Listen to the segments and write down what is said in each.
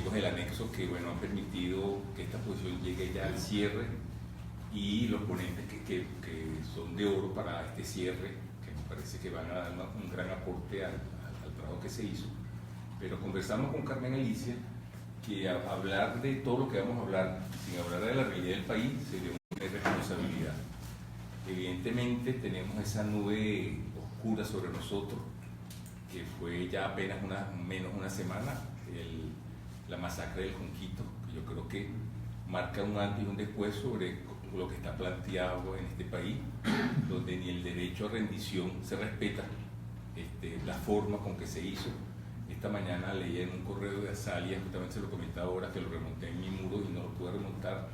tenemos el anexo que, bueno, ha permitido que esta posición llegue ya al cierre, y los ponentes que son de oro para este cierre, que me parece que van a dar un gran aporte al trabajo que se hizo. Pero conversamos con Carmen Alicia que hablar de todo lo que vamos a hablar, sin hablar de la realidad del país, sería una irresponsabilidad. Evidentemente tenemos esa nube oscura sobre nosotros, que fue ya apenas menos una semana, la masacre del Conquito, que yo creo que marca un antes y un después sobre lo que está planteado en este país, donde ni el derecho a rendición se respeta, la forma con que se hizo. Esta mañana leí en un correo de Azalia, justamente se lo comentaba ahora, que lo remonté en mi muro y no lo pude remontar,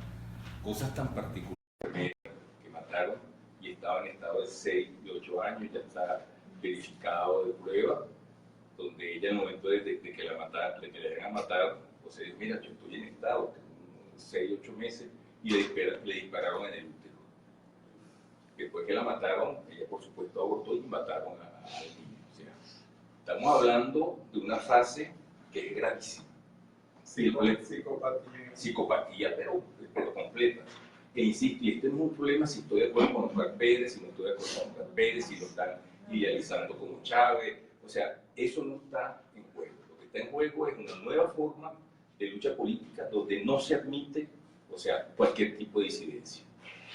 cosas tan particulares que mataron y estaba en estado de 6 y 8 años, ya está verificado de prueba, donde ella en el momento de que la mataron, de que le hayan matado, pues ella dijo, mira, yo estoy en estado, 6, 8 meses, y le dispararon en el útero. Después que la mataron, ella por supuesto abortó y mataron al niño. O sea, estamos hablando de una fase que es gravísima. Psicopatía, pero completa. E insisto, y este no es un problema si estoy de acuerdo con Oscar Pérez, si no estoy de acuerdo con Oscar Pérez, si lo están idealizando como Chávez. O sea, eso no está en juego. Lo que está en juego es una nueva forma de lucha política donde no se admite, o sea, cualquier tipo de disidencia.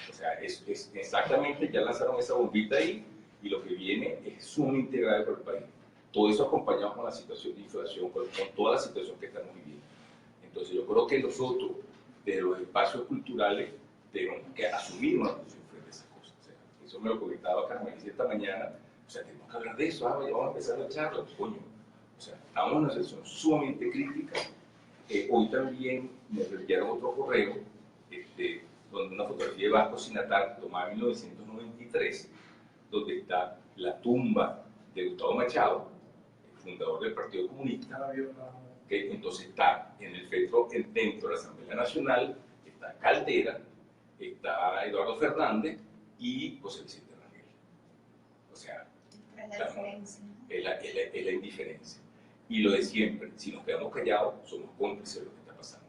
O sea, es exactamente, ya lanzaron esa bombita ahí, y lo que viene es sumamente grave para el país. Todo eso acompañado con la situación de inflación, con toda la situación que estamos viviendo. Entonces yo creo que nosotros, de los espacios culturales, tenemos que asumir una posición frente a esas cosas. O sea, eso me lo comentaba Carmen esta mañana. O sea, tenemos que hablar de eso, ya vamos a empezar la charla, coño. O sea, estamos en una situación sumamente crítica. Hoy también me enviaron otro correo, donde una fotografía de Vasco Sinatar tomada en 1993, donde está la tumba de Gustavo Machado, el fundador del Partido Comunista, que entonces está en el centro, dentro de la Asamblea Nacional, está Caldera, está Eduardo Fernández y José Vicente Rangel. O sea, es la indiferencia. Y lo de siempre, si nos quedamos callados, somos cómplices de lo que está pasando.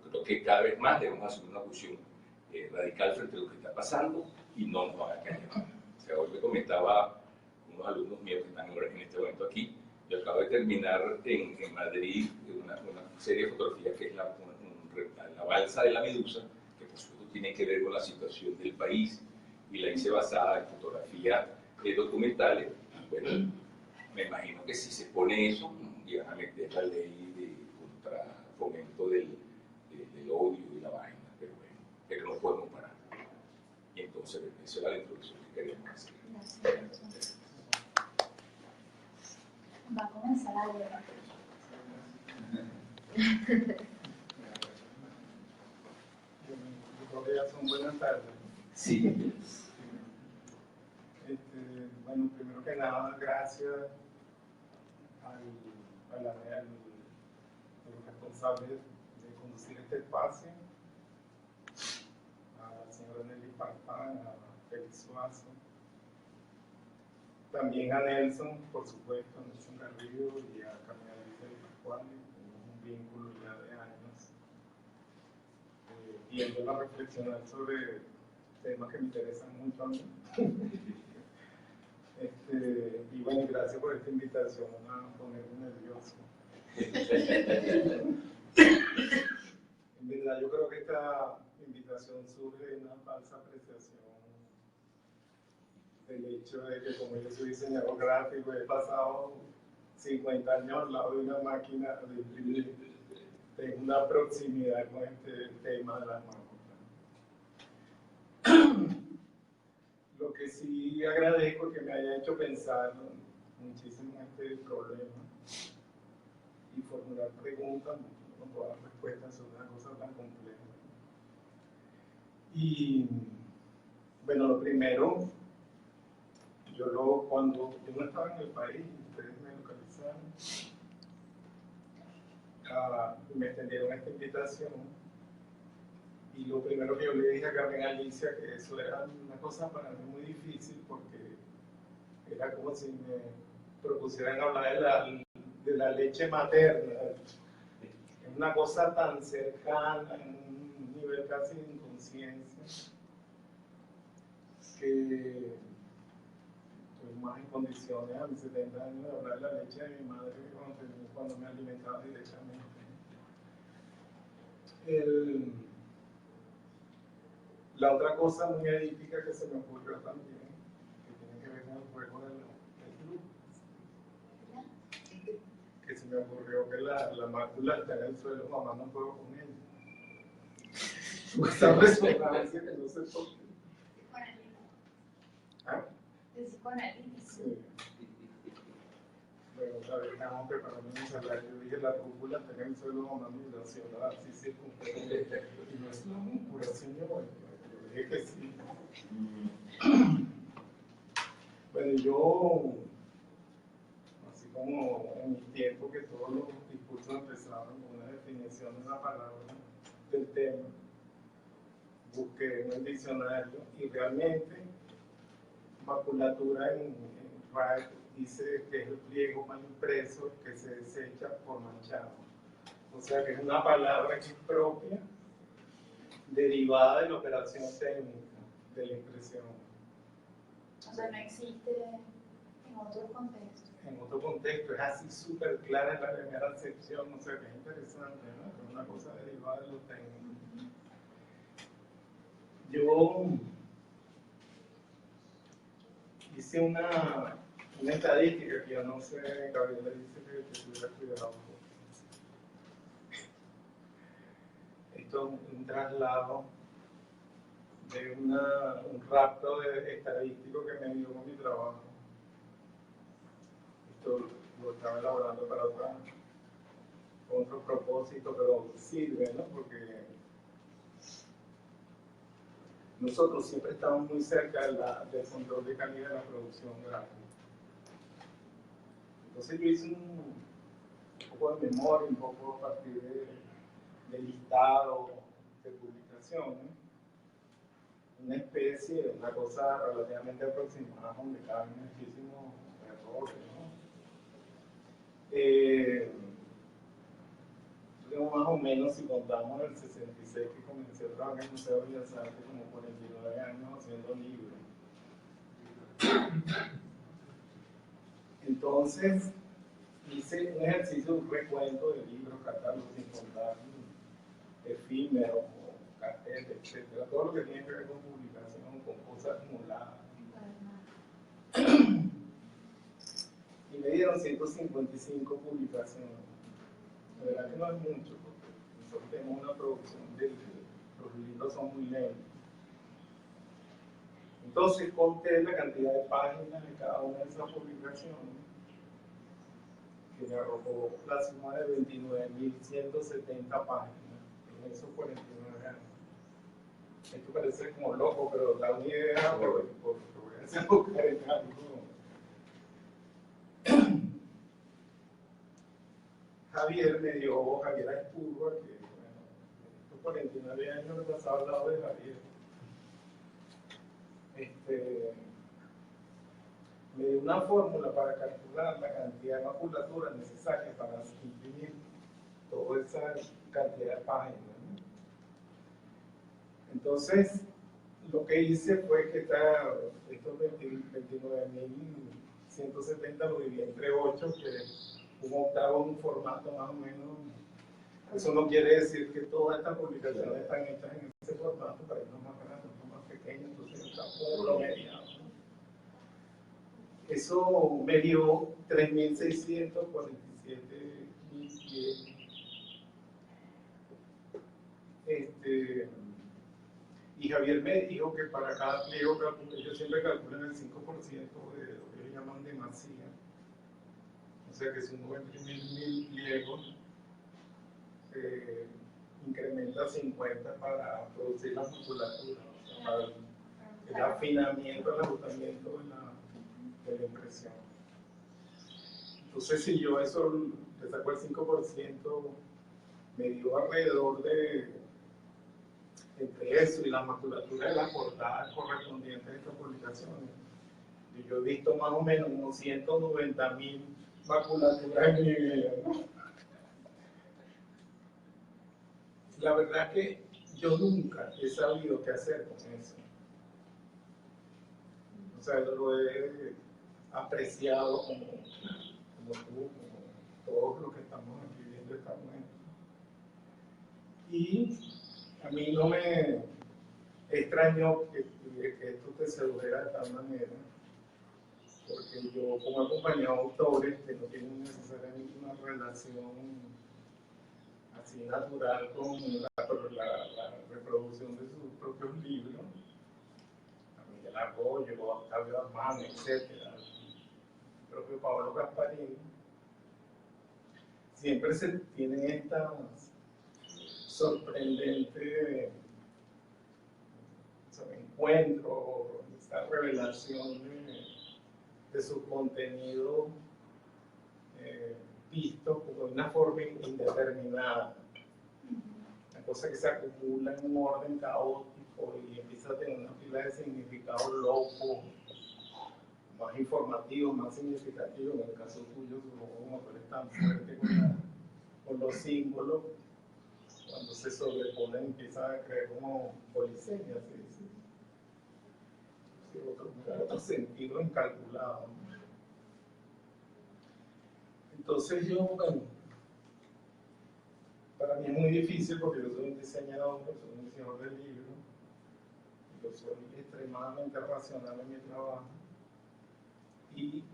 Yo creo que cada vez más debemos asumir una posición radical frente a lo que está pasando y no nos van a callar. O sea, hoy me comentaba unos alumnos míos que están en este momento aquí. Yo acabo de terminar en Madrid una serie de fotografías que es la balsa de la Medusa, que por supuesto tiene que ver con la situación del país, y la hice basada en fotografías documentales. Bueno, me imagino que si se pone eso, iban a meter la ley de contra fomento del odio y la vaina, pero bueno, pero no podemos parar. Y entonces, esa es la introducción que queríamos hacer. Va a comenzar la guerra. Yo creo que ya son buenas tardes. Sí. Bueno, primero que nada, gracias a los responsables de conducir este espacio, a la señora Nelly Farfán, a Félix Suazo, también a Nelson, por supuesto, a Nelson Garrido y a Carmen Alicia de Pascual. Tenemos un vínculo ya de años, viéndola reflexionar sobre temas que me interesan mucho a mí. Y bueno, gracias por esta invitación a ponerme nervioso. En verdad, yo creo que esta invitación surge de una falsa apreciación del hecho de que, como yo soy diseñador gráfico, he pasado 50 años al lado de una máquina de imprimir. Tengo una proximidad con este tema de las máquinas. Lo que sí agradezco es que me haya hecho pensar muchísimo en este problema y formular preguntas, no puedo dar respuestas sobre una cosa tan compleja. Y bueno, lo primero, cuando yo no estaba en el país, ustedes me localizaron, me extendieron esta invitación. Y lo primero que yo le dije a Carmen Alicia, que eso era una cosa para mí muy difícil, porque era como si me propusieran hablar de la leche materna. Es una cosa tan cercana, en un nivel casi de inconsciencia, que estoy más en condiciones a mis 70 años de hablar la leche de mi madre que cuando me alimentaba directamente. La otra cosa muy edípica que se me ocurrió también, que tiene que ver con el juego del club, que se me ocurrió que la mácula está en el suelo mamando un juego con ella. Esa resonancia que no sé por qué. ¿Ah? El psicoanálisis. Sí. Bueno, otra vez estamos preparando un ensalada. Yo dije la rúcula está en el suelo mamando y la ciudad así circunferente. Y no es una locura, señor. Yo dije que sí. Bueno, yo, así como en mi tiempo que todos los discursos empezaban con una definición de una palabra del tema, busqué en el diccionario y realmente maculatura en RAE dice que es el pliego mal impreso que se desecha por manchado. O sea que es una palabra que es propia, derivada de la operación técnica de la impresión. O sea, no existe en otro contexto. En otro contexto, es así súper clara en la primera acepción, o sea que es interesante, ¿no? Es una cosa derivada de lo técnico. Yo hice una estadística que yo no sé, Gabriela dice que tuviera cuidado. Esto es un traslado de un rapto estadístico que me dio con mi trabajo. Esto lo estaba elaborando para otro propósito, pero sirve, ¿no? Porque nosotros siempre estamos muy cerca del control de calidad de la producción gráfica. Entonces yo hice un poco de memoria, un poco a partir de listado de publicación, ¿no? Una especie, una cosa relativamente aproximada donde caben muchísimos errores, ¿no? Yo más o menos, si contamos el 66 que comencé a trabajar en el Museo de Bellas Artes, como 49 años haciendo libros. Entonces, hice un ejercicio, un recuento de libros, catálogos, sin contar efímeros, carteles, etcétera, todo lo que tiene que ver con publicación, con cosas acumuladas. Y me dieron 155 publicaciones. La verdad que no es mucho, porque nosotros tenemos una producción los libros son muy lentos. Entonces conté la cantidad de páginas de cada una de esas publicaciones, que me arrojó la suma de 29.170 páginas en esos 49 años. Esto parece como loco, pero da una idea porque voy a hacer buscar en algo. Javier Espurua, que bueno, estos 49 años me pasaba al lado de Javier. Me dio una fórmula para calcular la cantidad de maculatura necesaria para imprimir toda esa cantidad de páginas, ¿no? Entonces, lo que hice fue que estos 29.170 lo dividí entre 8, que es un octavo en un formato más o menos. Eso no quiere decir que todas estas publicaciones están hechas en ese formato, para irnos más grandes, más pequeños, entonces está promediado. Eso me dio 3.647 pies. Y Javier me dijo que para cada pliego, ellos siempre calculan el 5% de lo que ellos llaman demasía. O sea que si uno va a imprimir 1.000 pliegos, incrementa 50 para producir la musculatura, o sea, para el afinamiento, el ajustamiento de la impresión. Entonces, si yo eso le saco el 5%, me dio alrededor de, entre eso y la maculatura de las portadas correspondientes a estas publicaciones. Y yo he visto más o menos unos 190.000 maculaturas en mi vida, ¿no? la verdad que yo nunca he sabido qué hacer con eso. O sea, lo he apreciado como tú, como todos los que estamos aquí viendo esta momento. Y a mí no me extrañó que esto te sedujera de tal manera, porque yo, como he acompañado a autores que no tienen necesariamente una relación así natural con la reproducción de sus propios libros, a Miguel Arroyo, a Octavio Armán, etc., el propio Pablo Gasparini, siempre se tienen estas sorprendentes encuentros, esta revelación de su contenido visto como de una forma indeterminada, una cosa que se acumula en un orden caótico y empieza a tener una pila de significados locos, más informativos, más significativos. En el caso tuyo, como tú eres tan fuerte con los símbolos, cuando se sobreponen empiezan a creer como polisemia, otro sentido incalculado. Entonces yo, bueno, para mí es muy difícil porque yo soy un diseñador, soy un diseñador de libros, yo soy extremadamente racional en mi trabajo y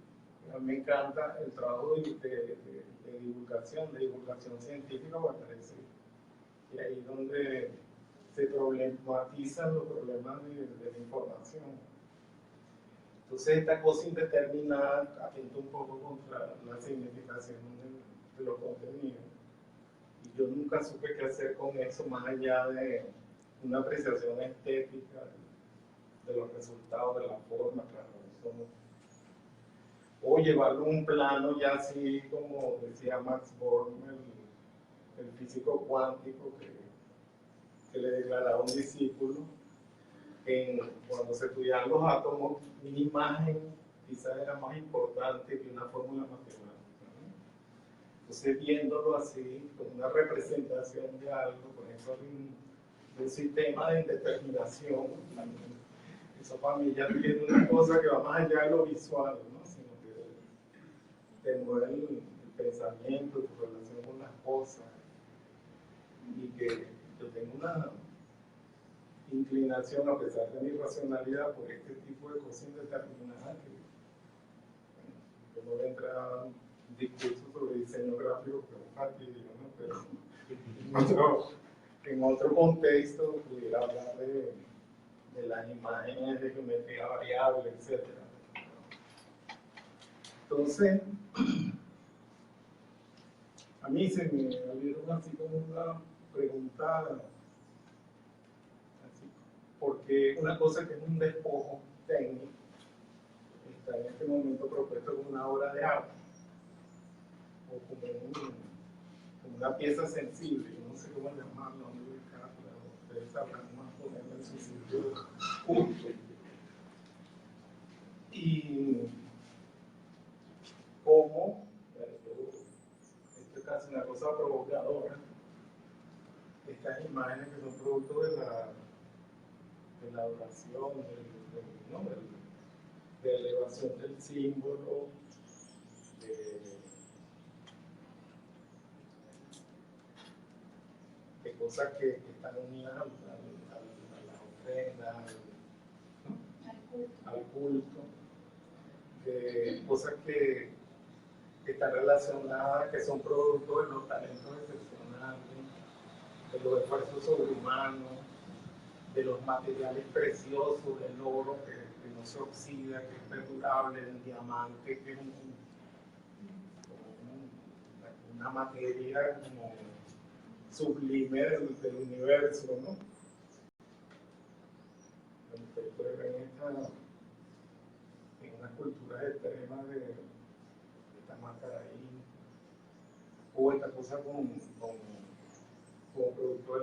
me encanta el trabajo de divulgación científica, me parece que ahí es donde se problematizan los problemas de la información. Entonces esta cosa indeterminada atenta un poco contra la significación de los contenidos. Y yo nunca supe qué hacer con eso más allá de una apreciación estética de los resultados, de la forma, claro, o llevarlo a un plano ya así como decía Max Born, el físico cuántico que le declaraba a un discípulo, cuando se estudiaban los átomos, una imagen quizás era más importante que una fórmula matemática, ¿no? Entonces, viéndolo así, como una representación de algo, por ejemplo, de un sistema de indeterminación, eso para mí ya tiene una cosa que va más allá de lo visual, ¿no? Sino que te mueve el pensamiento, tu relación con las cosas, y que yo tengo una inclinación, a pesar de mi racionalidad, por este tipo de cosas indeterminadas, que yo no voy a entrar a un discurso sobre diseño gráfico, que es un fastidio, ¿no? Pero en otro contexto pudiera hablar de las imágenes de geometría variable, etc. Entonces, a mí se me abrieron así como una pregunta, porque una cosa que es un despojo técnico está en este momento propuesto como una obra de arte o como una pieza sensible, no sé cómo llamarlo, ustedes sabrán más ponerlo en su sitio justo. Y como, esto es casi una cosa provocadora, estas imágenes que son producto de la adoración, de elevación del símbolo, de cosas que están unidas a las ofrendas, al culto, de cosas que están relacionadas, que son producto de los talentos excepcionales, de los esfuerzos sobrehumanos, de los materiales preciosos, del oro que no se oxida, que es perdurable, del diamante, que es una materia como sublime del universo, ¿no? Ustedes pueden ver en unas culturas extremas de esta máscara ahí, o esta cosa como producto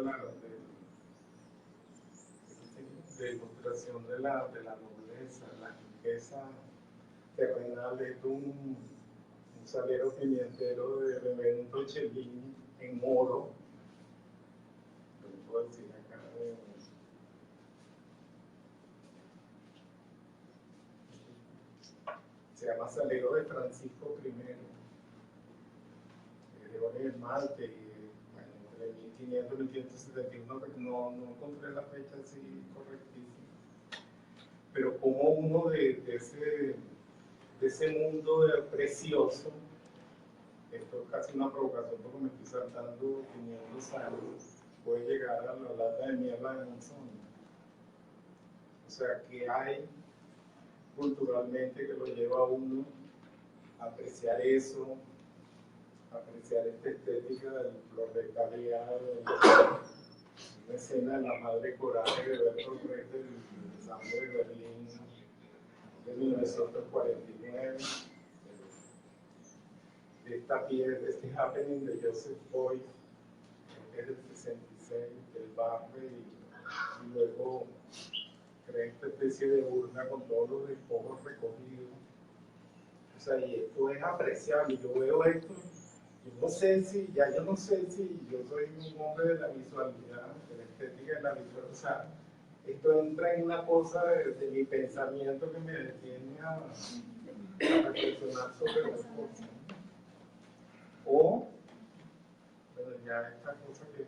de ilustración de la nobleza, la riqueza terrenal. Es un salero pimientero de Benvenuto Cellini en oro, se llama Salero de Francisco I, de Jorge Esmalte, y bueno, entre 1500 y 1571, pero no encontré la fecha así correctísima. Pero como uno de ese mundo precioso, esto es casi una provocación porque me estoy saltando 500 años, puede llegar a la lata de mierda de Monzón. O sea, que hay culturalmente que lo lleva a uno a apreciar eso, a apreciar esta estética del florecalidad, una escena de la madre coraje de Bertolt Brecht, del ensamble de Berlín de 1949, de esta pieza, de este happening de Joseph Beuys, que es del 66, del Barbe, y luego crea esta especie de urna con todos los despojos recogidos. O sea, y esto es apreciable. Yo veo esto, yo no sé si yo soy un hombre de la visualidad, de la estética de la visualidad. O sea, esto entra en una cosa de mi pensamiento que me detiene a reflexionar sobre las cosas. O, bueno, ya esta cosa que es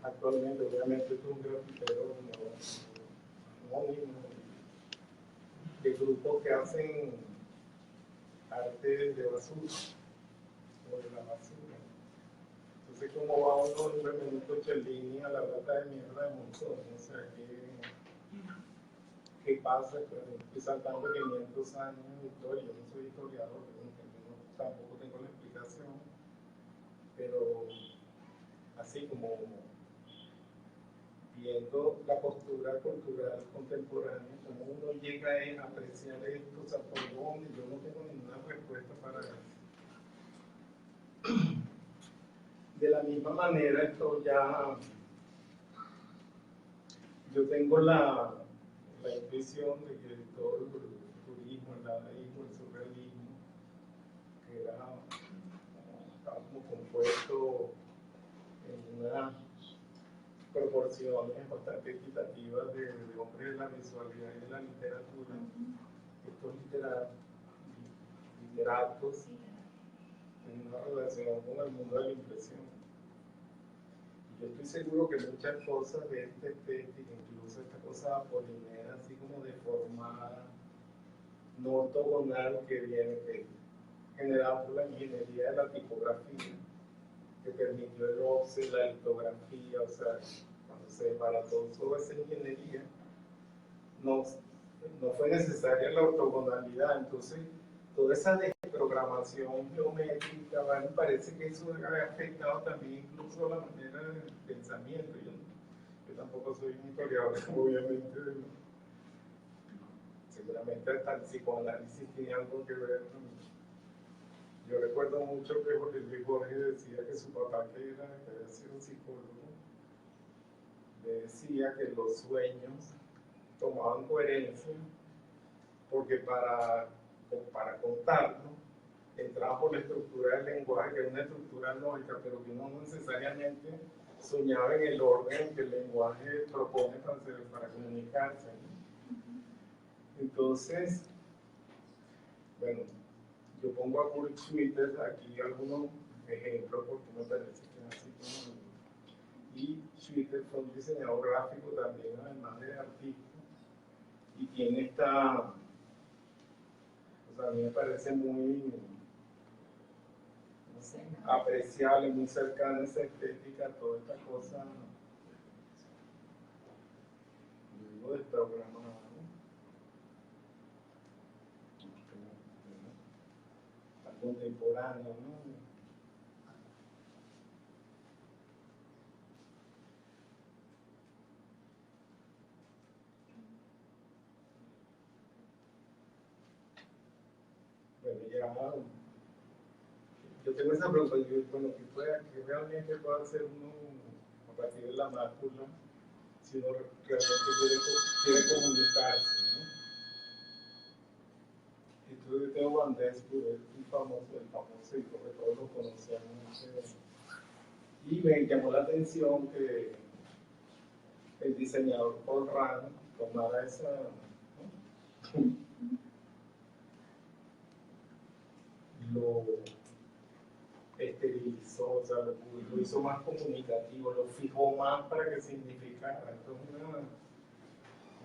actualmente, obviamente, es un grafitero anónimo, de grupos que hacen arte de basura, o de la basura. Entonces, ¿cómo va uno en Benvenuto Cellini a la lata de mierda de Monzón? O sea, ¿qué pasa? Pues, estoy saltando 500 años de historia, yo no soy historiador, tampoco tengo la explicación, pero así como viendo la postura cultural contemporánea, cómo uno llega a apreciar esto, o sea, por dónde, yo no tengo ninguna respuesta para eso. De la misma manera, esto ya, yo tengo la intuición de que todo el turismo, el dadaísmo, el surrealismo, que estaba como compuesto en unas proporciones bastante equitativas de hombres de la visualidad y de la literatura, estos literatos en una relación con el mundo de la impresión. Y yo estoy seguro que muchas cosas de esta estética, incluso esta cosa apolinera, así como deformada, no ortogonal, que viene generada por la ingeniería de la tipografía, que permitió el offset, la litografía, o sea, cuando se desbarató toda esa ingeniería, no fue necesaria la ortogonalidad. Entonces, toda esa desprogramación geométrica, me parece que eso ha afectado también incluso la manera de pensamiento. Yo tampoco soy un historiador, obviamente, seguramente hasta el psicoanálisis tiene algo que ver con eso. Yo recuerdo mucho que Jorge Luis Borges decía que su papá, que había sido psicólogo, le decía que los sueños tomaban coherencia porque para contarlo entraba por la estructura del lenguaje, que es una estructura lógica, pero que uno no necesariamente soñaba en el orden que el lenguaje propone para comunicarse. Entonces, bueno, yo pongo a Kurt Schwitter aquí algunos ejemplos porque me parece que es así como... Y Schwitter fue un diseñador gráfico también, además de artista, y tiene esta... O sea, a mí me parece muy... no sé, apreciable, muy cercana a esa estética, toda esta cosa... Yo digo desprogramada, contemporáneo, ¿no? Bueno, ya, yo tengo esa pregunta, bueno, que realmente puede hacer uno a partir de la mácula, si uno realmente quiere comunicarse, ¿no? Entonces Theo Van Desburg es el famoso, y sobre todo lo conocemos. Y me llamó la atención que el diseñador Paul Rand tomara esa, ¿no? lo esterilizó, o sea, lo hizo más comunicativo, lo fijó más para que significara. Esto es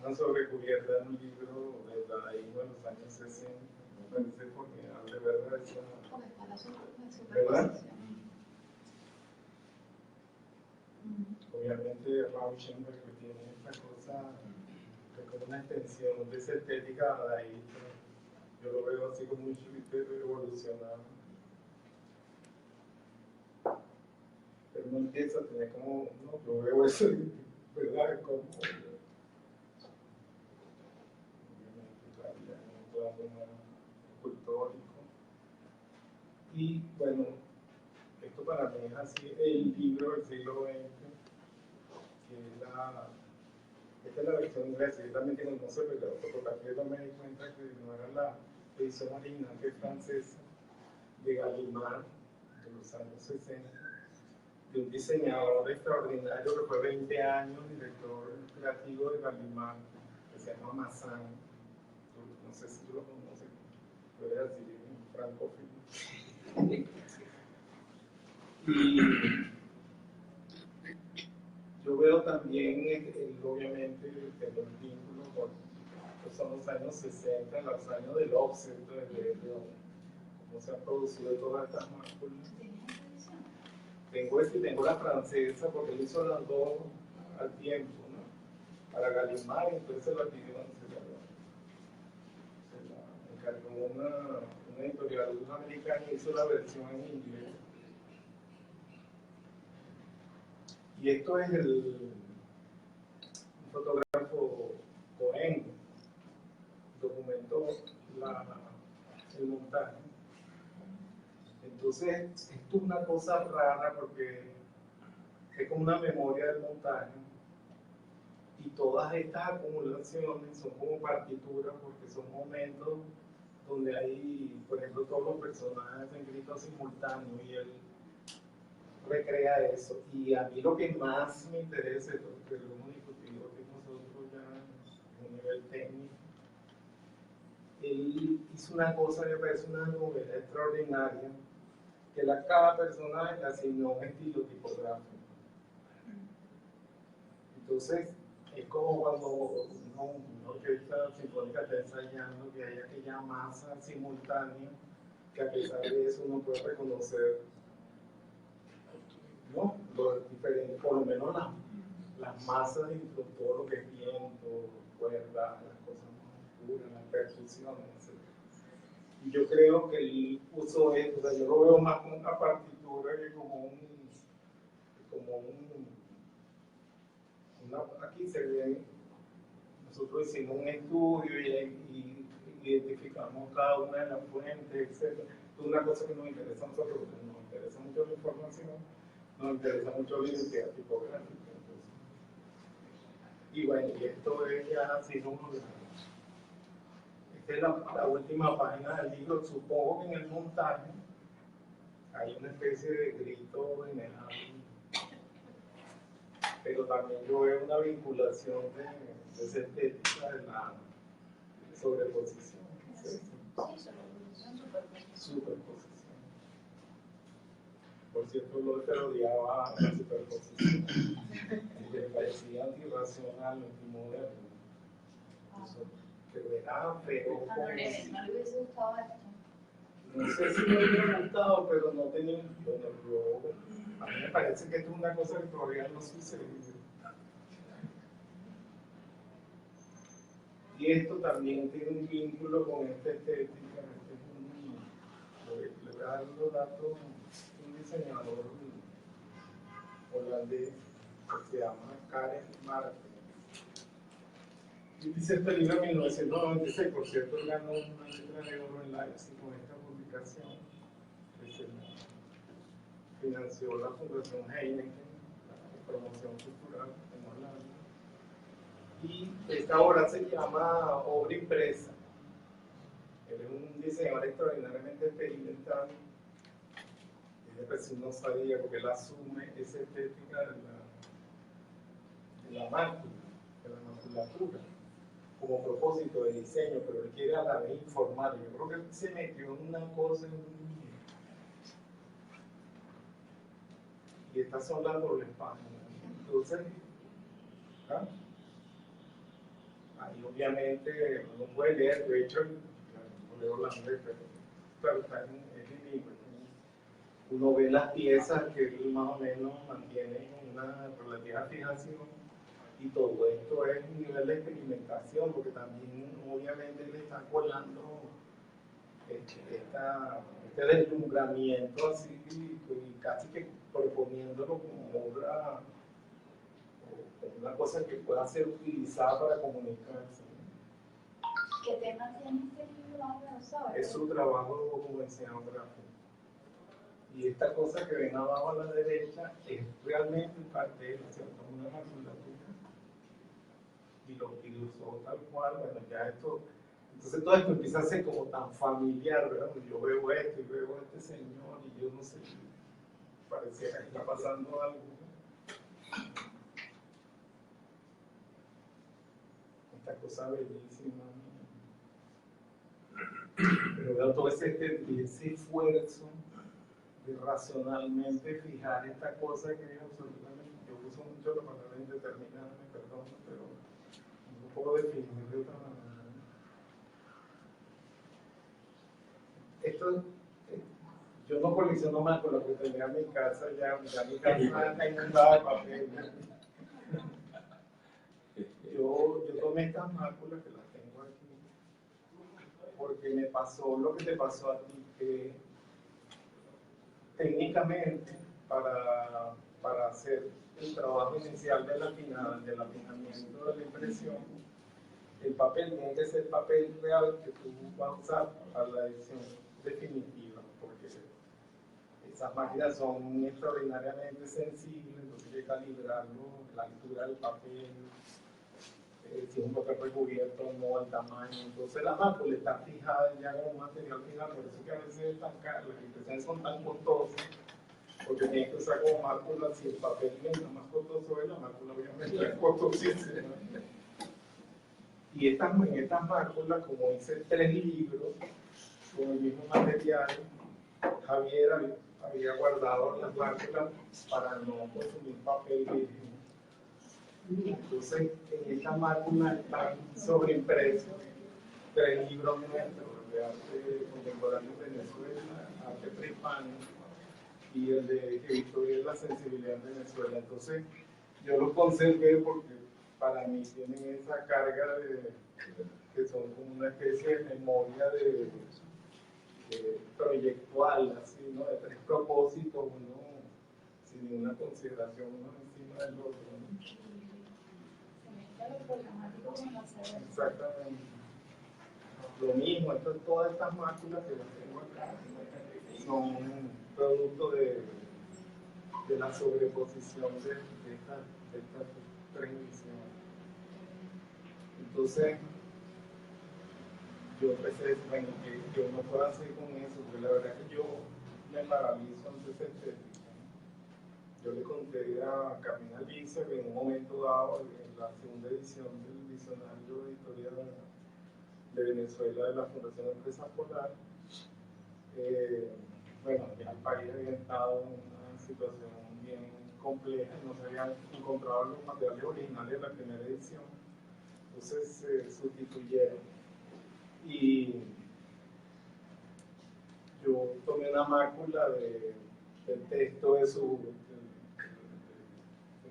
una sobrecubierta en un libro de Dadaísmo de los años 60, me parece formidable, ¿verdad? Porque está la ¿verdad? superposición. Obviamente Rauschenberg que tiene esta cosa que es como una extensión de esa estética dadaísta. Yo lo veo así como un chip evolucionado. Pero uno empieza a tener como, no, yo veo eso, ¿verdad? Como, obviamente, claro, ya en un plano más escultórico. Y bueno, esto para mí es así, el libro del siglo XX, que es esta es la versión inglesa, yo también tengo, no sé, pero la fotografía no me di cuenta que no era la edición original que es francesa, de Gallimard, de los años 60, de un diseñador extraordinario que fue 20 años director creativo de Gallimard, que se llama Massin. No sé si tú lo conoces, tú eres así, un francófilo. Y yo veo también, obviamente, tengo el vínculo con, pues son los años 60, los años del offset, de cómo se han producido todas estas máculas. Tengo este y tengo la francesa, porque él hizo las dos al tiempo, ¿no? Para Gallimard, entonces se la pidió, se la encargó una editorial americana y hizo la versión en inglés. Y esto es un fotógrafo Cohen, documentó el montaje. Entonces, esto es una cosa rara porque es como una memoria del montaje y todas estas acumulaciones son como partituras porque son momentos donde hay, por ejemplo, todos los personajes en gritos simultáneos y él recrea eso. Y a mí lo que más me interesa, porque lo hemos discutido que nosotros ya a un nivel técnico, él hizo una cosa que me parece una novela extraordinaria, que cada personaje le asignó un estilo tipográfico. Entonces, es como cuando una orquesta sinfónica está ensayando que hay aquella masa simultánea que a pesar de eso uno puede reconocer, ¿no? Los diferentes, por lo menos las masas y todo lo que es viento, cuerda, las cosas más oscuras, las percusiones, etc. Y yo creo que él usó esto, o sea, yo lo veo más como una partitura que como aquí se ve, nosotros hicimos un estudio y identificamos cada una de las fuentes, etc. Es una cosa que nos interesa a nosotros, porque nos interesa mucho la información, nos interesa mucho la identidad tipográfica. Entonces. Y bueno, y esto es ya así como esta es la última página del libro. Supongo que en el montaje hay una especie de grito general, pero también yo veo una vinculación de esa estética de la sobreposición. ¿Sí? Superposición. Por cierto, lo odiaba la superposición. Me parecía antirracional, antimoderno. Pero era feo. No le hubiese gustado esto. No sé si me hubiera gustado, pero no tenía. A mí me parece que esto es una cosa que todavía no sucede. Y esto también tiene un vínculo con esta estética. Le voy a dar los datos. Un diseñador holandés que se llama Karen Mark. Y dice este libro en 1996, por cierto, él ganó una letra de oro en Leipzig con esta publicación que se financió la Fundación Heineken, la promoción cultural en Holanda. Y esta obra se llama Obra Impresa. Él es un diseñador extraordinariamente experimental. Y después uno sabía porque él asume esa estética de la máquina, de la maculatura, como propósito de diseño, pero él quiere a la vez informar. Yo creo que él se metió en una cosa, en un y estas son las dobles páginas. Entonces, ¿ah? Ahí obviamente uno puede leer, de hecho, no leo holandés, pero está es bilingüe. Uno ve las piezas que él más o menos mantiene una relativa fijación, y todo esto es un nivel de experimentación, porque también obviamente le está colando este deslumbramiento así, y casi que proponiéndolo como una cosa que pueda ser utilizada para comunicarse. ¿Qué tema tiene este libro, Álvaro? Es su trabajo como diseñador gráfico. Y esta cosa que ven abajo a la derecha es realmente parte de una maculatura. Y lo usó tal cual, bueno, ya esto. Entonces todo esto empieza a ser como tan familiar, ¿verdad? Yo veo esto y veo a este señor y yo no sé, pareciera que está pasando algo. Esta cosa bellísima. Pero veo todo ese esfuerzo de racionalmente fijar esta cosa que es absolutamente, yo uso mucho la palabra indeterminada, me perdono, pero no puedo definir de otra manera. Esto, yo no colecciono más con lo que tenía en mi casa, ya mi casa está inundada de papel. Yo tomé estas máculas que las tengo aquí, porque me pasó lo que te pasó a ti, que técnicamente para hacer el trabajo inicial del afinamiento de la impresión, el papel tiene que ser papel real que tú vas a usar para la edición definitiva, porque esas máquinas son extraordinariamente sensibles, entonces hay que calibrarlo, la altura del papel, si es un papel recubierto no, el tamaño. Entonces la mácula está fijada ya como material final, por eso que a veces es tan caro, las impresiones son tan costosas, porque tienes que usar como mácula, si el papel mientras más costoso es, la mácula obviamente es costosísima. Y en estas máculas, como hice 3 libros con el mismo material, Javier había guardado las máculas para no consumir papel virgen. Entonces, en esta mácula están sobreimpresos 3 libros nuestros de arte contemporáneo en Venezuela, arte prehispánico, y el de Victoria y la sensibilidad en Venezuela. Entonces, yo los conservé porque para mí tienen esa carga que son como una especie de memoria de proyectual, así, ¿no? De 3 propósitos, uno sin ninguna consideración uno encima del otro, ¿no? Exactamente. Lo mismo, todas estas máculas que las tengo acá son producto de la sobreposición de estas 3 ediciones. Entonces, yo empecé a decir, bueno, que uno pueda hacer con eso, porque la verdad que yo me paralizo ante esa estética. Yo le conté a Carmina Liza que en un momento dado, en la segunda edición del diccionario de historia de Venezuela de la Fundación de Empresas Polar, bueno, ya el país había estado en una situación bien compleja, no se habían encontrado los materiales originales de la primera edición, entonces se sustituyeron. Y yo tomé una mácula del texto del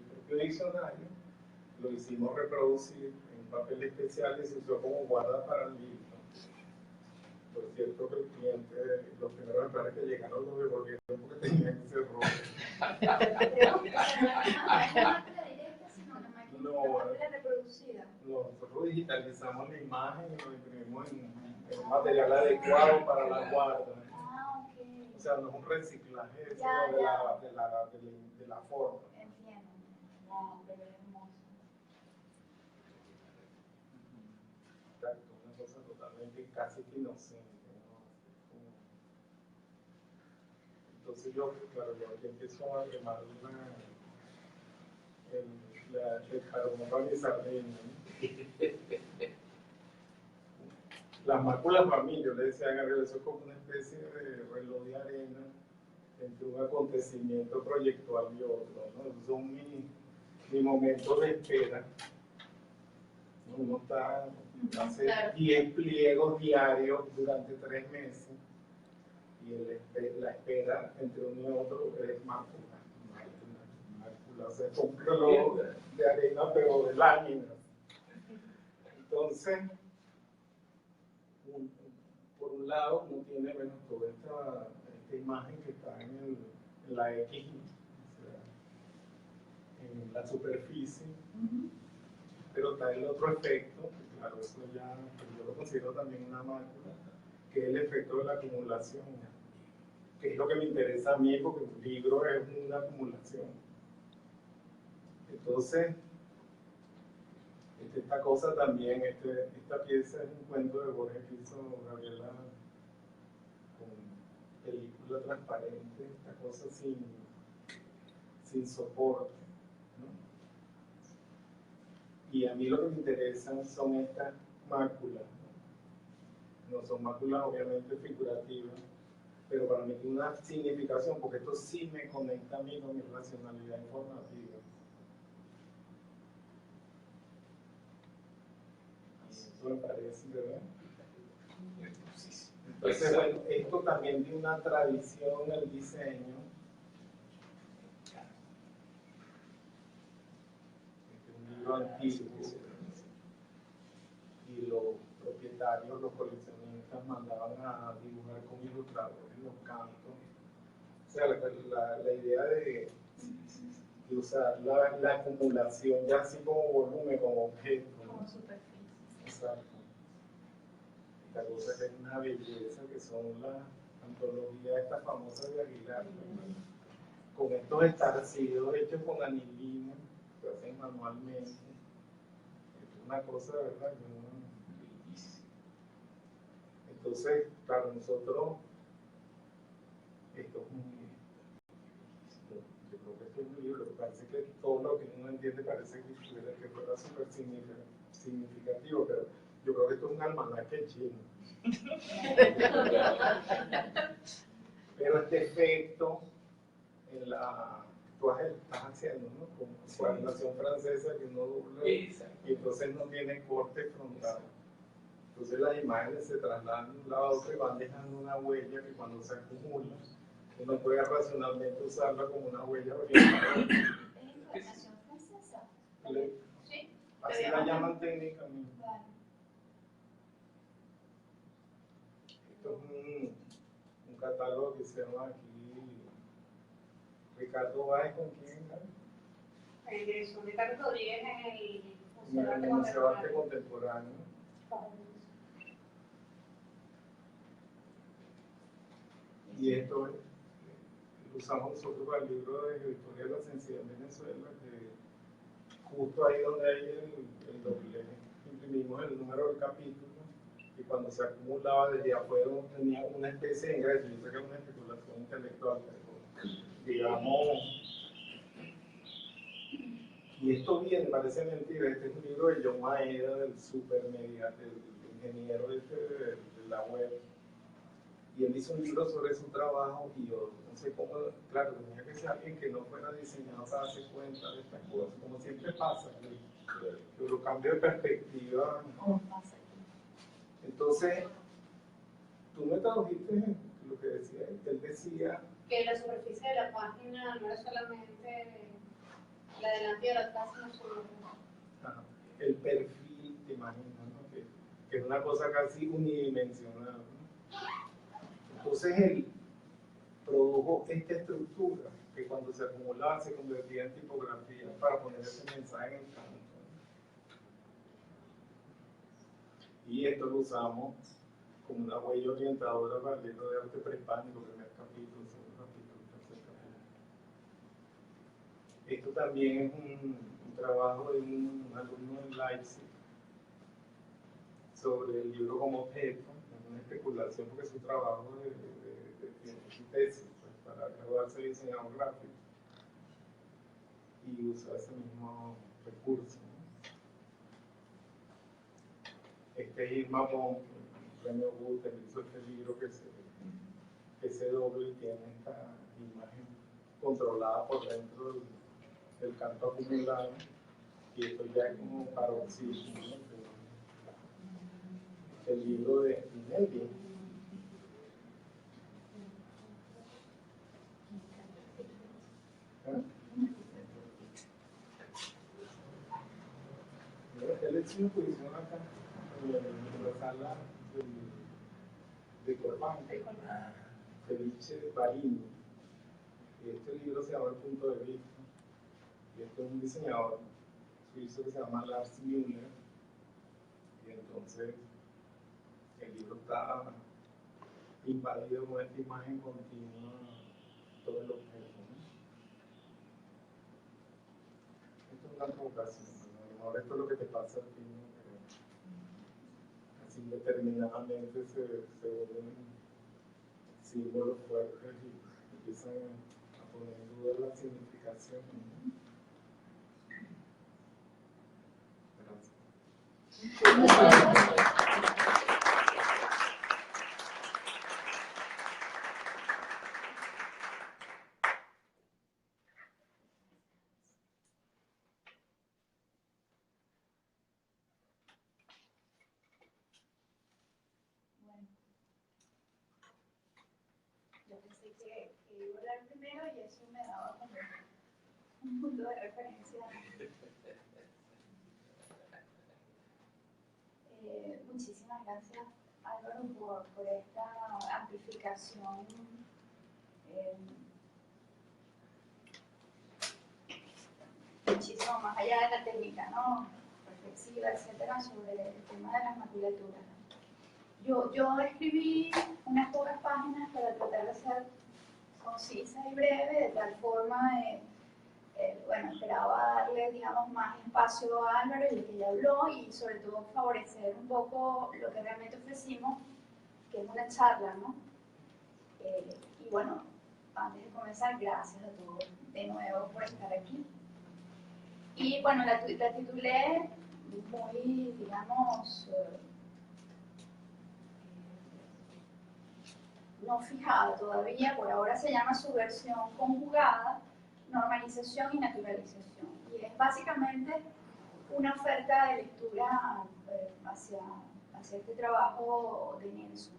propio diccionario, lo hicimos reproducir en papel especial y se usó como guarda para el libro. Por cierto que el cliente, los primeros ejemplares que llegaron los devolvieron porque tenían que ser rojos. No, nosotros digitalizamos la imagen y lo imprimimos en un material adecuado para la guarda. O sea, no es un reciclaje, sino de la forma. Entiendo. No, pero es hermoso. Exacto, una cosa totalmente casi que inocente, ¿no? Entonces yo, claro, yo empiezo a quemar el carbón para mi sardina, ¿no? Las máculas para mí, yo le decía a Gabriel, eso es como una especie de reloj de arena entre un acontecimiento proyectual y otro, ¿no? Esos son mis momentos de espera. Uno hace Claro. 10 pliegos diarios durante 3 meses y la espera entre uno y otro es mácula. O sea, es un reloj de arena, pero de láminas. Entonces, por un lado, uno tiene toda esta imagen que está en la X, o sea, en la superficie, pero está el otro efecto, que claro, eso ya yo lo considero también una mácula, que es el efecto de la acumulación, que es lo que me interesa a mí, porque un libro es una acumulación. Entonces, esta cosa también, esta pieza es un cuento de Borges que hizo Gabriela con película transparente, esta cosa sin soporte, ¿no? Y a mí lo que me interesan son estas máculas, no son máculas obviamente figurativas, pero para mí tiene una significación, porque esto sí me conecta a mí con mi racionalidad informativa. Eso me parece, ¿verdad? Entonces, bueno, esto también tiene una tradición en el diseño. Este es un libro antiguo y los propietarios, los coleccionistas mandaban a dibujar con ilustradores los cantos. O sea, la idea de usar la acumulación ya así como volumen, como objeto. Como superficie. Exacto. Esta cosa que es una belleza, que son las antologías estas famosas de Aguilar, ¿no? Con estos estarcidos hechos con anilina, que hacen manualmente. Es una cosa, de verdad, que no... Entonces, claro, nosotros, esto es yo creo que esto es un libro, parece que todo lo que uno entiende parece que fuera súper significativo, pero yo creo que esto es un almanaque chino. Pero este efecto en la tatuaje estás haciendo, ¿no? Como coordinación francesa que uno dobla y entonces no tiene corte frontal. Entonces las imágenes se trasladan de un lado a otro y van dejando una huella que cuando se acumula uno puede racionalmente usarla como una huella oriental. ¿Es información francesa? Sí. Así la llaman técnicamente. Vale. Esto es un catálogo que se llama aquí Ricardo Báez, ¿con quién? Ricardo Rodríguez en En el Museo de Arte Contemporáneo. Y esto lo usamos nosotros para el libro de Historia de la Sencillez en Venezuela, que justo ahí donde hay el doble, imprimimos el número del capítulo y cuando se acumulaba desde afuera tenía una especie de ingreso. Yo sé que es una especulación intelectual, pero digamos. Y esto viene, parece mentira, este es un libro de John Maeda, del supermediante, del ingeniero de la web. Y él hizo un libro sobre su trabajo y yo no sé cómo, claro, tenía que ser alguien que no fuera diseñado para darse cuenta de estas cosas, como siempre pasa, que los cambios de perspectiva. ¿Cómo pasa aquí? Entonces, tú me tradujiste lo que decía él decía que la superficie de la página no era solamente la delante y la atrás, sino el perfil, te imaginas, ¿no? Que es una cosa casi unidimensional, ¿no? Entonces él produjo esta estructura que cuando se acumulaba se convertía en tipografía para poner ese mensaje en el canto. Y esto lo usamos como una huella orientadora para el libro de arte prehispánico, primer capítulo, segundo capítulo, tercer capítulo. Esto también es un trabajo de un alumno en Leipzig sobre el libro como objeto, es una especulación porque es un trabajo de tesis, pues, para graduarse de diseñador gráfico, y usa ese mismo recurso, ¿no? Este es Irma Monk, el premio Guter, hizo este libro que se doble y tiene imagen controlada por dentro del canto acumulado, y esto ya es como paroxismo, ¿no? El libro de Nelly. Él es una posición acá en la sala de Corbán, Felice Barino. Y este libro se llama El punto de vista. Y este es un diseñador suizo que se llama Lars Müller. Y entonces el libro está invadido con esta imagen continua, todo el objeto, ¿no? Esto es una provocación, ¿no? Ahora esto es lo que te pasa a ti, ¿no? Así determinadamente se vuelven símbolos fuertes y empiezan a poner en duda la significación, ¿no? Yo pensé que iba a hablar primero y eso me daba como un punto de referencia. Muchísimas gracias, Álvaro, por esta amplificación muchísimo más allá de la técnica, ¿no? Reflexiva, etcétera, sobre el tema de las maculaturas. Yo escribí unas pocas páginas para tratar de ser concisa y breve, de tal forma de, bueno, esperaba darle, digamos, más espacio a Álvaro, el que ya habló, y sobre todo favorecer un poco lo que realmente ofrecimos, que es una charla, ¿no? Y bueno, antes de comenzar, gracias a todos de nuevo por estar aquí. Y bueno, la titulé muy, digamos, no fijada todavía, por ahora se llama subversión conjugada, normalización y naturalización. Y es básicamente una oferta de lectura hacia este trabajo de Nelson.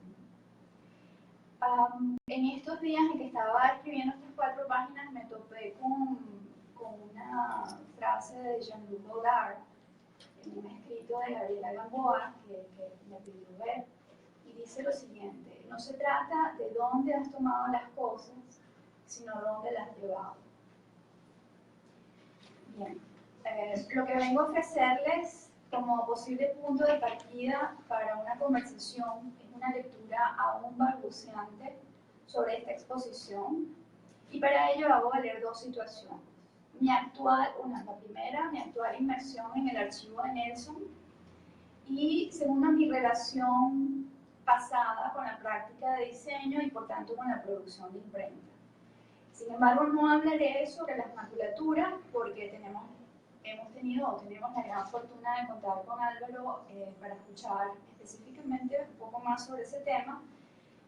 En estos días en que estaba escribiendo estas 4 páginas me topé con una frase de Jean-Luc Godard en un escrito de Gabriela Gamboa que me pidió ver, y dice lo siguiente: no se trata de dónde has tomado las cosas, sino dónde las has llevado. Bien, lo que vengo a ofrecerles como posible punto de partida para una conversación es una lectura aún balbuceante sobre esta exposición, y para ello hago valer 2 situaciones. La primera, mi actual inmersión en el archivo de Nelson, y segunda, mi relación pasada con la práctica de diseño y por tanto con la producción de imprenta. Sin embargo, no hablaré sobre las maculaturas porque tenemos la gran fortuna de contar con Álvaro para escuchar específicamente un poco más sobre ese tema,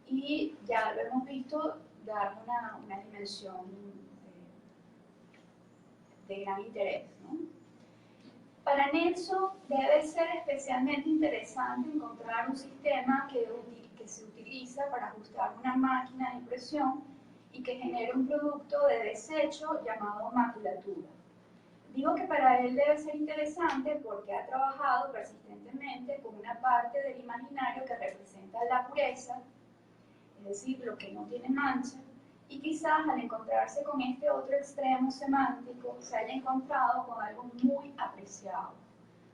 y ya lo hemos visto dar una dimensión de gran interés, ¿no? Para Nelson debe ser especialmente interesante encontrar un sistema que se utiliza para ajustar una máquina de impresión y que genere un producto de desecho llamado maculatura. Digo que para él debe ser interesante porque ha trabajado persistentemente con una parte del imaginario que representa la pureza, es decir, lo que no tiene mancha, y quizás al encontrarse con este otro extremo semántico se haya encontrado con algo muy apreciado,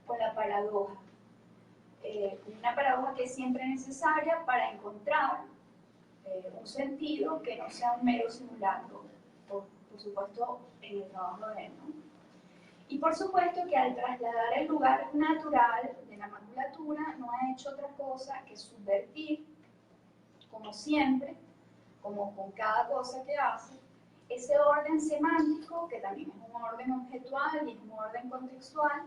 con la paradoja. Una paradoja que es siempre necesaria para encontrar un sentido que no sea un mero simulacro, por supuesto en el trabajo de él, ¿no? Y por supuesto que al trasladar el lugar natural de la maculatura no ha hecho otra cosa que subvertir, como siempre, como con cada cosa que hace, ese orden semántico, que también es un orden objetual y es un orden contextual,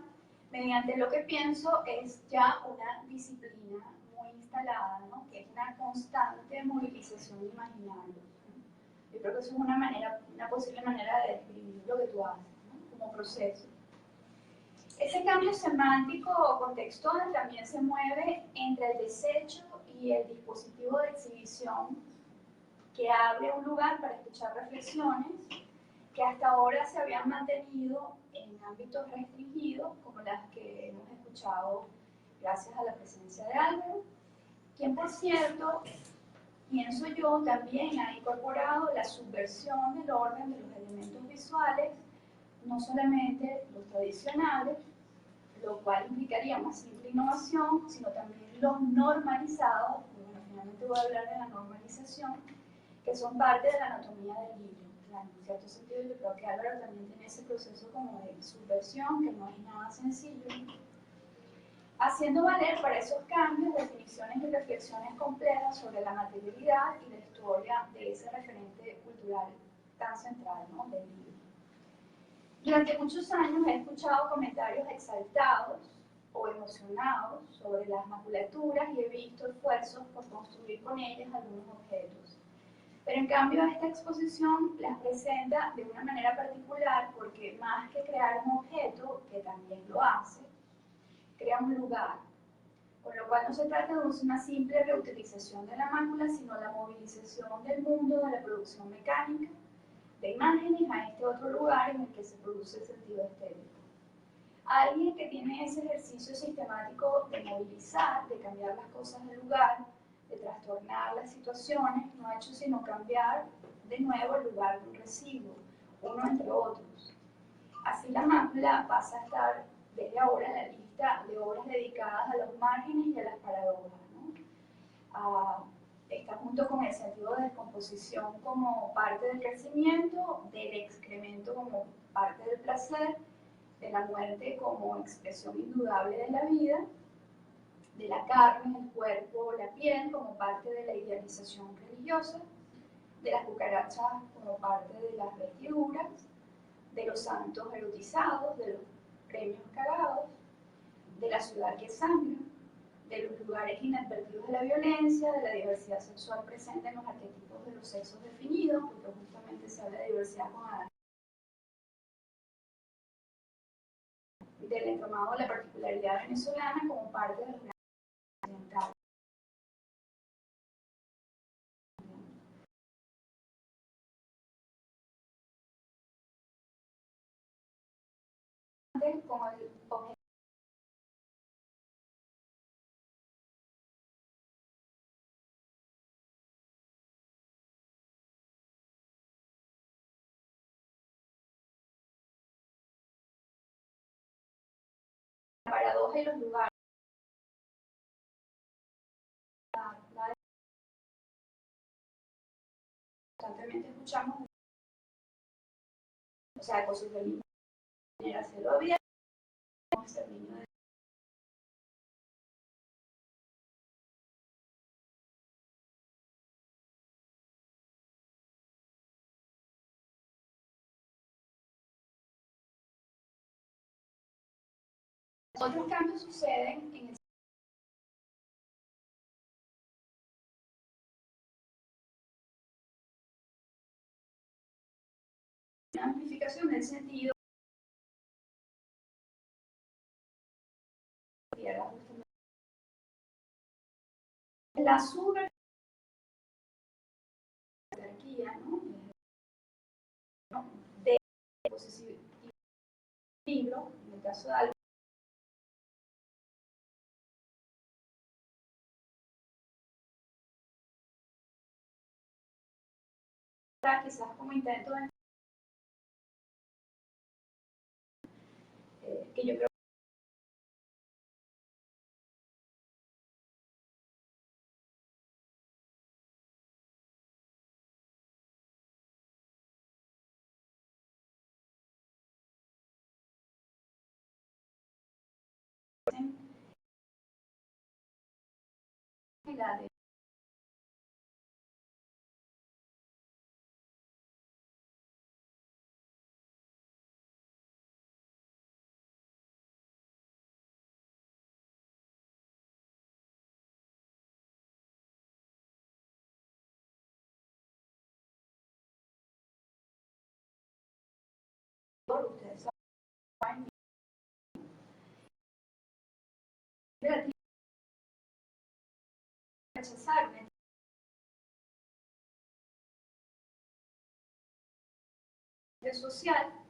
mediante lo que pienso es ya una disciplina muy instalada, ¿no? Que es una constante movilización de imaginarios. Yo creo que eso es una posible manera de describir lo que tú haces, ¿no? Como proceso. Ese cambio semántico o contextual también se mueve entre el desecho y el dispositivo de exhibición que abre un lugar para escuchar reflexiones que hasta ahora se habían mantenido en ámbitos restringidos, como las que hemos escuchado gracias a la presencia de Álvaro, quien, por cierto, pienso yo, también ha incorporado la subversión del orden de los elementos visuales, no solamente los tradicionales, lo cual implicaría una simple innovación, sino también los normalizados, y bueno, finalmente voy a hablar de la normalización, que son parte de la anatomía del libro. En cierto sentido, yo creo que Álvaro también tiene ese proceso como de subversión, que no es nada sencillo, haciendo valer para esos cambios definiciones y reflexiones complejas sobre la materialidad y la historia de ese referente cultural tan central, ¿no?, del libro. Durante muchos años he escuchado comentarios exaltados o emocionados sobre las maculaturas y he visto esfuerzos por construir con ellas algunos objetos. Pero en cambio esta exposición las presenta de una manera particular porque más que crear un objeto, que también lo hace, crea un lugar, con lo cual no se trata de una simple reutilización de la mácula, sino la movilización del mundo de la producción mecánica de imágenes a este otro lugar en el que se produce el sentido estético. Alguien que tiene ese ejercicio sistemático de movilizar, de cambiar las cosas de lugar, de trastornar las situaciones, no ha hecho sino cambiar de nuevo el lugar de un residuo, uno entre otros. Así la mácula pasa a estar desde ahora en la lista de obras dedicadas a los márgenes y a las paradojas, ¿no? Está junto con el sentido de descomposición como parte del crecimiento, del excremento como parte del placer, de la muerte como expresión indudable de la vida, de la carne, el cuerpo, la piel como parte de la idealización religiosa, de las cucarachas como parte de las vestiduras, de los santos erotizados, de los premios cagados, de la ciudad que sangra, de los lugares inadvertidos de la violencia, de la diversidad sexual presente en los arquetipos de los sexos definidos, porque justamente se habla de diversidad con Adán, del entramado de la particularidad venezolana como parte de los occidentales. Con el objetivo de la paradoja y los lugares, constantemente escuchamos, o sea, cosas del mismo manera, cielo abierto, exterminio de otros cambios suceden en el una amplificación del sentido de la subjerarquía, ¿no?, de posesivo libro, en el caso de algo, quizás como intento de, que yo creo que la de ustedes saben, rechazar una social.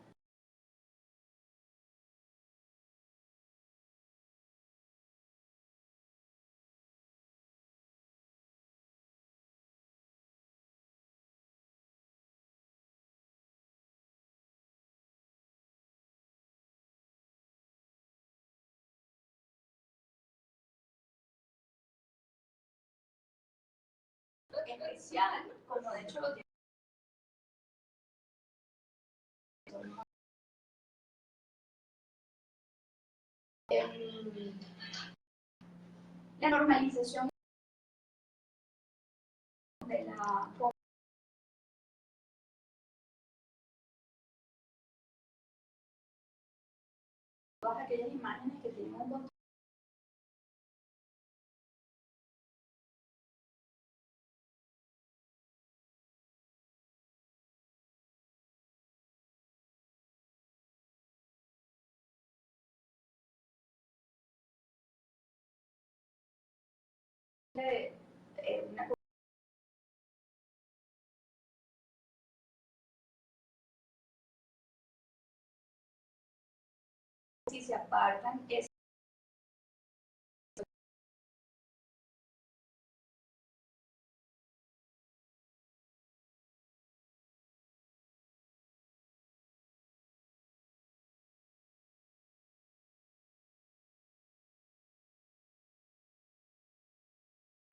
Especial, como de hecho lo tiene la normalización de todas aquellas imágenes que tienen un contexto de una cosa si se apartan, es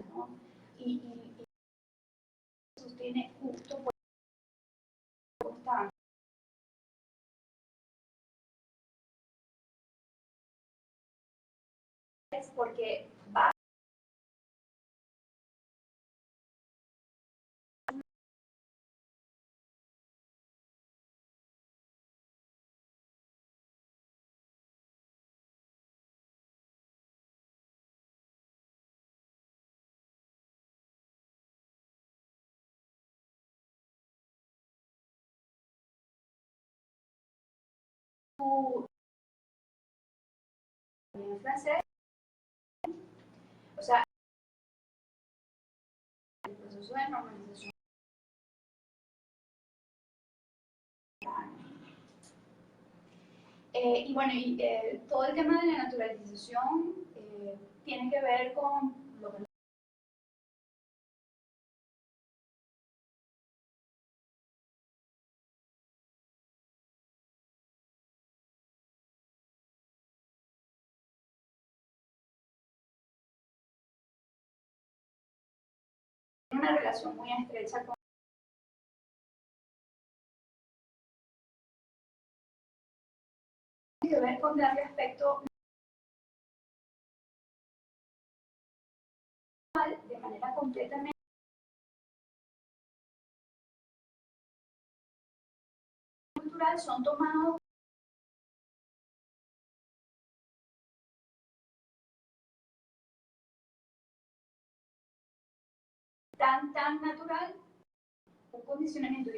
¿no? y sostiene justo por constante, es porque va en francés, o sea, el proceso de normalización. Y bueno, todo el tema de la naturalización tiene que ver con lo que tiene una relación muy estrecha con que ver con darle aspecto de manera completamente cultural, son tomados tan natural, un condicionamiento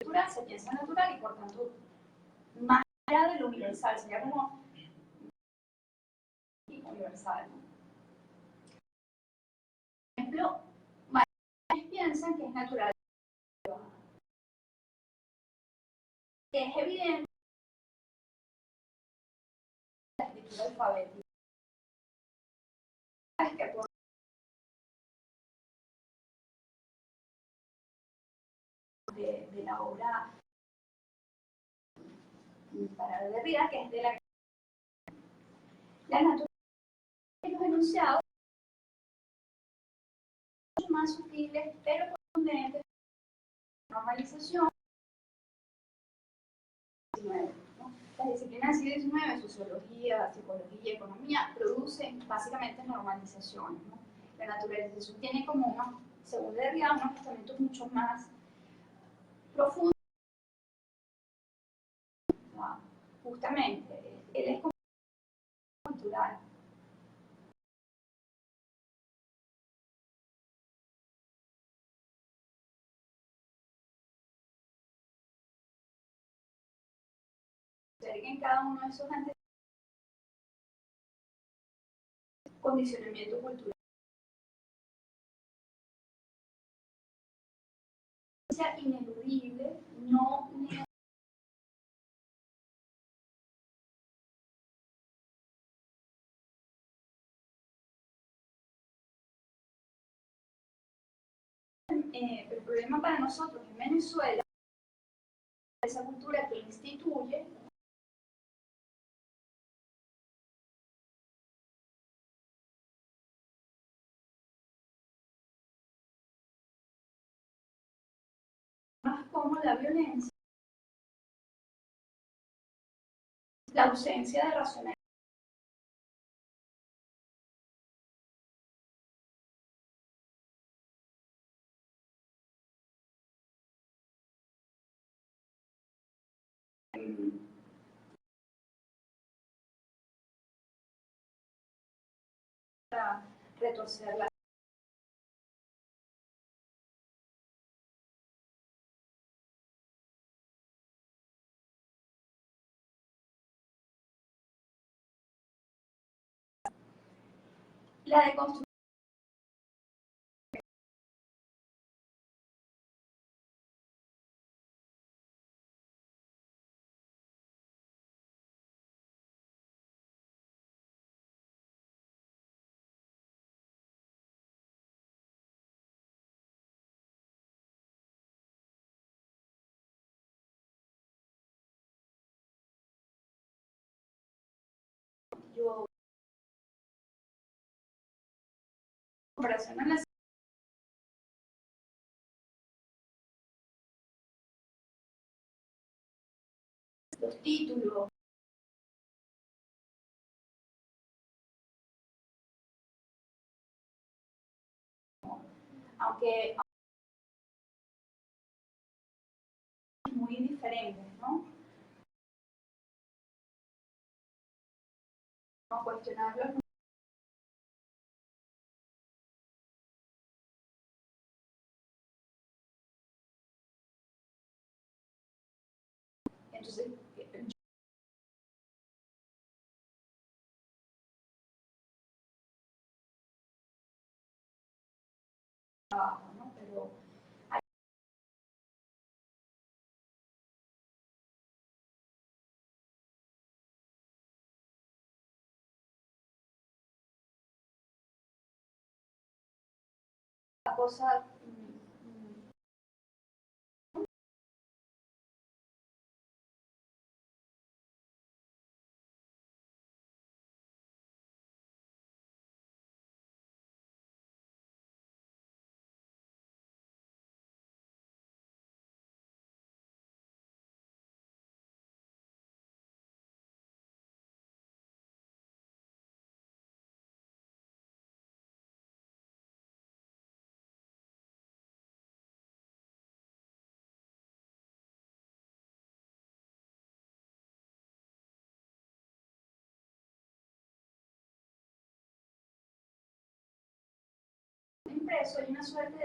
cultural se piensa natural y por tanto más allá de lo universal, sería como universal. Por ejemplo, varios piensan que es natural. Es evidente la escritura alfabética que por de la obra para Derrida, que es de la naturaleza de los enunciados más sutiles, pero contundentes, normalización. ¿No? Las disciplinas del siglo XIX, sociología, psicología, economía, producen básicamente normalizaciones. ¿No? La naturalización tiene como unos, según Derrida, unos tratamientos mucho más profundos. ¿No? Justamente, él es como cultural. en cada uno de esos condicionamiento cultural. Ineludible, no el problema para nosotros en Venezuela, esa cultura que instituye más como la violencia, la ausencia de racionalidad. Para retorcer la deconstrucción. Yo, comparación a los títulos, aunque muy diferentes, ¿no? No cuestionarlos. Entonces, ¿no? Pero la cosa impreso hay una suerte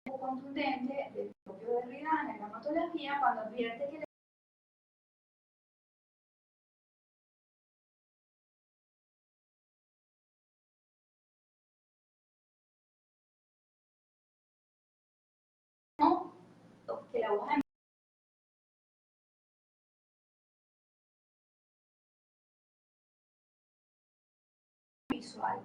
de contundente del propio Derrida en la gramatología cuando advierte que no, que la hoja visual.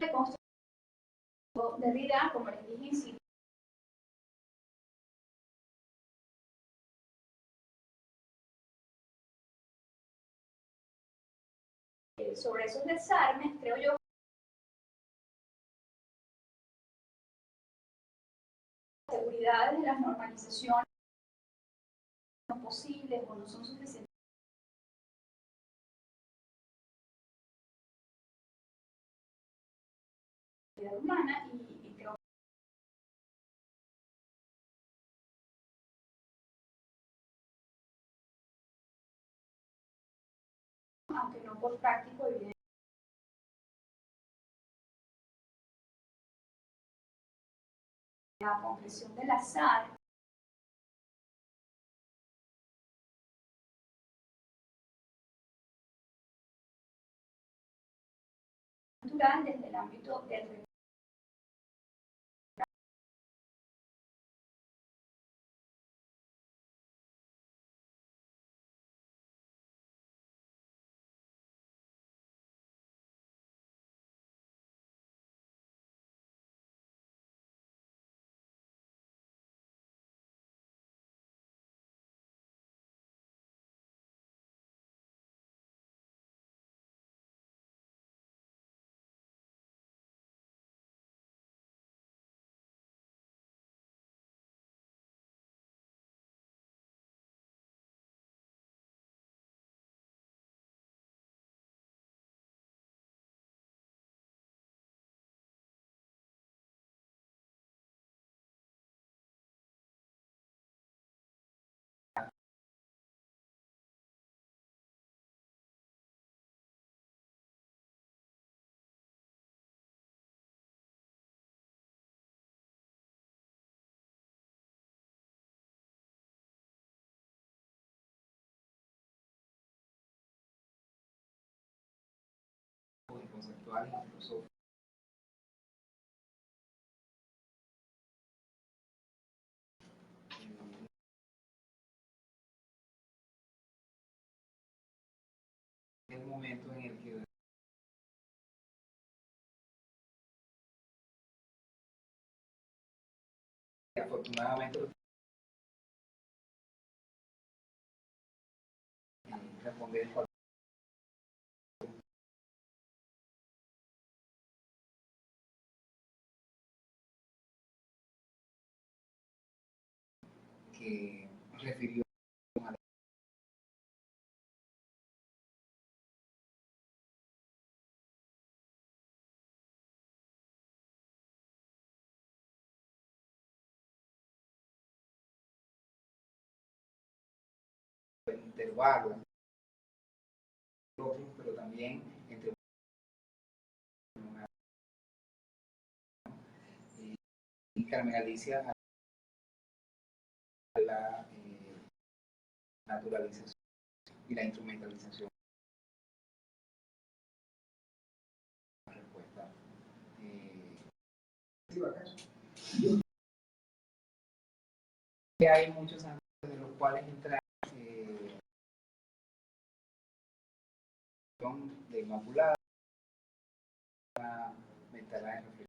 de construcción de Derrida, como les dije, incide sobre esos desarmes, creo yo, seguridades de las normalizaciones no son posibles o no son suficientes para la vida humana y creo que, aunque no por práctico, evidentemente, la concreción del azar natural desde el ámbito del conceptual, incluso en el momento en el que afortunadamente responder que refirió a el intervalo entre otros, pero también entre y Carmen Alicia a la naturalización y la instrumentalización de la respuesta. Hay muchos ámbitos de los cuales entra de Inmaculada, meterla en reflexión.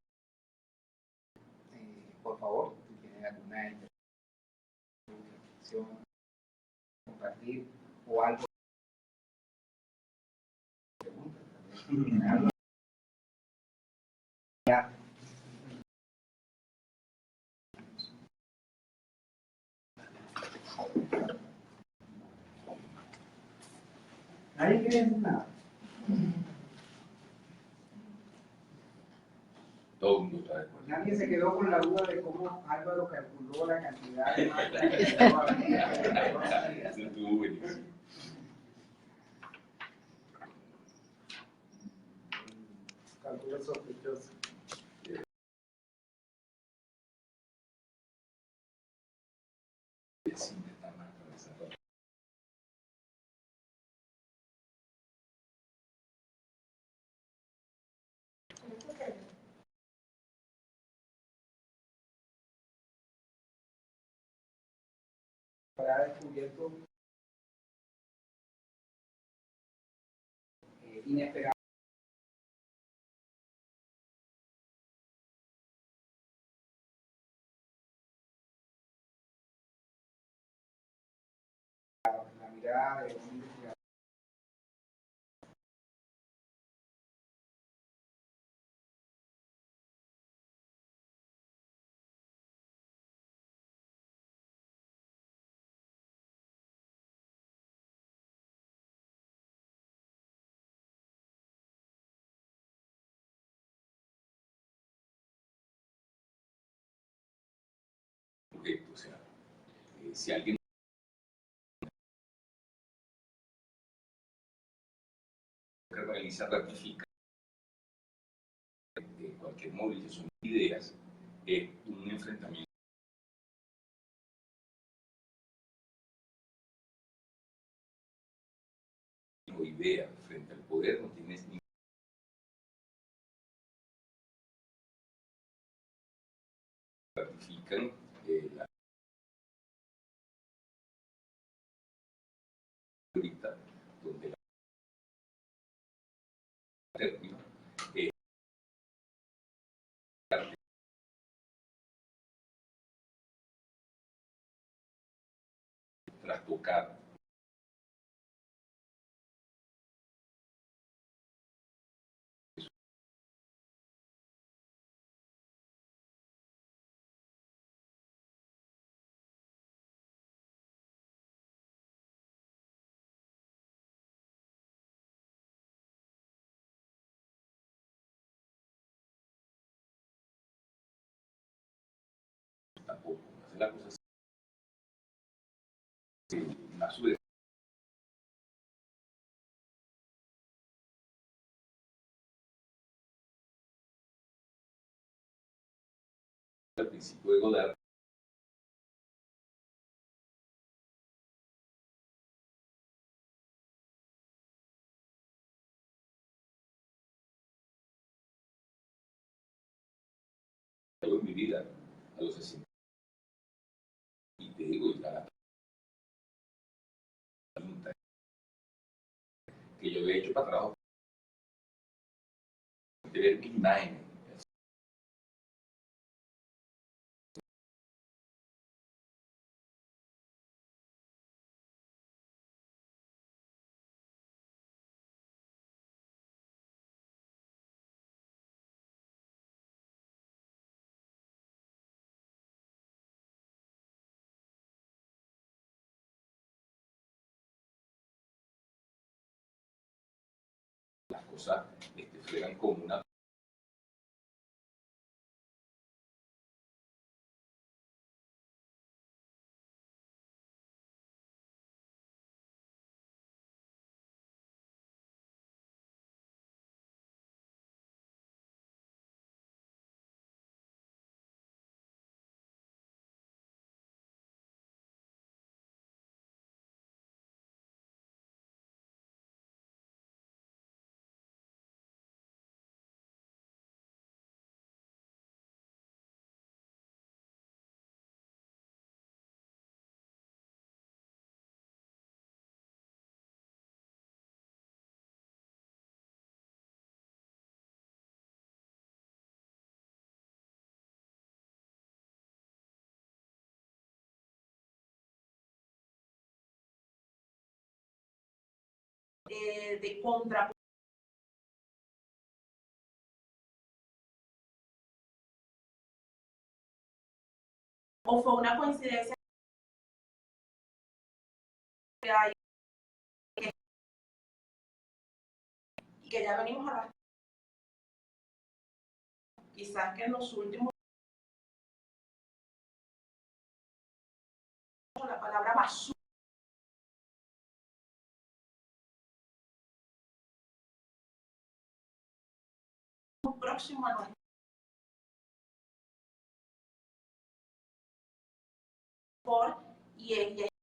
Por favor, si tienen alguna reflexión, compartir o algo, preguntas también. ¿Nadie quiere decir nada? Todo el mundo está de acuerdo. Nadie se quedó con la duda de cómo Álvaro calculó la cantidad de máquinas que estaba Eso estuvo buenísimo. Cálculo sospechoso. para descubierto inesperado. tarea de un investigador. O sea, si alguien que realiza, ratifica cualquier movilización de ideas, un enfrentamiento de ideas frente al poder no tienes ni ratifican la ahorita donde la término trastocar tampoco hacer la cosa a su vez al principio de Godard en mi vida a los 60 y te digo ya la pregunta que yo había hecho para trabajo de ver mi imagen las cosas fueran como una de contra. ¿O fue una coincidencia que hay y que ya venimos arrastrando? Quizás que en los últimos la palabra basura muy próximo a nuestro y